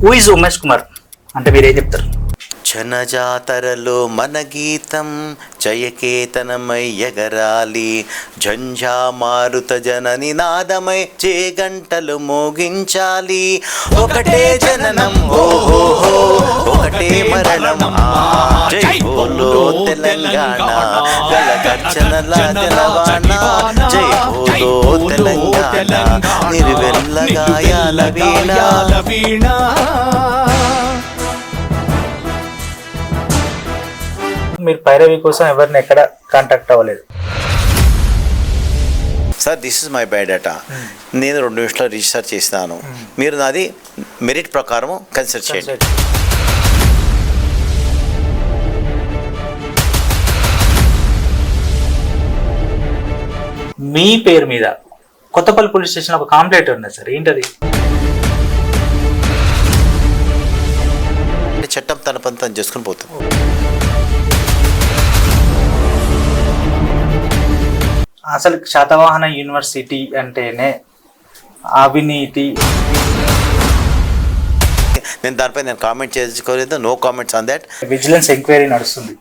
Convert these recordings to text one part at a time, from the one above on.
Who is Umesh Kumar అంటే మీరేం చెప్తారు? జనజాతరలో మన గీతం జయకేతనమై ఎగరాలి, ఝంఝా మారుత జనని నాదమై చేగంటలు మోగించాలి. ఒకటే జననం ఓహో, ఒకటే మరణం జై బోలో తెలంగాణ, గల గర్జనల జనవాణ జై బోలో తెలంగాణ, నిర్వెల్ల గాయాల వీణ. మీరు పైరవి కోసం ఎవరిని ఎక్కడ కాంటాక్ట్ అవ్వలేదు sir? This is my biodata. నేను 2 నిమిషాలు రీసెర్చ్ చేసినాను. మీరు నాది మెరిట్ ప్రకారం కన్సిడర్ చేయండి. మీ పేరు మీద కొత్తపల్లి పోలీస్ స్టేషన్ ఒక కంప్లైంట్ ఉన్నది సార్, ఏంటది? చట్టం తన పని తను చేసుకుని పోతుంది. అసలు శాతవాహన యూనివర్సిటీ అంటేనే అవినీతి. నేను దానిపై కామెంట్ చేసుకోలేదు. No comments on that. Vigilance enquiry నడుస్తుంది.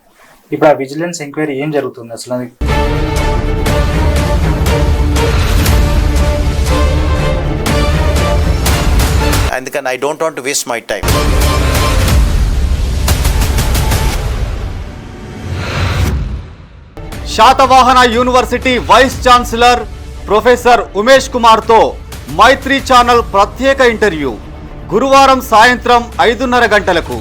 ఇప్పుడు ఆ విజిలెన్స్ ఎంక్వైరీ ఏం జరుగుతుంది అసలు? అది అందుకని I don't want to waste my time. Satavahana university vice chancellor professor Umesh కుమార్తో మైత్రి ఛానల్ ప్రత్యేక ఇంటర్వ్యూ గురువారం సాయంత్రం 5:30 గంటలకు.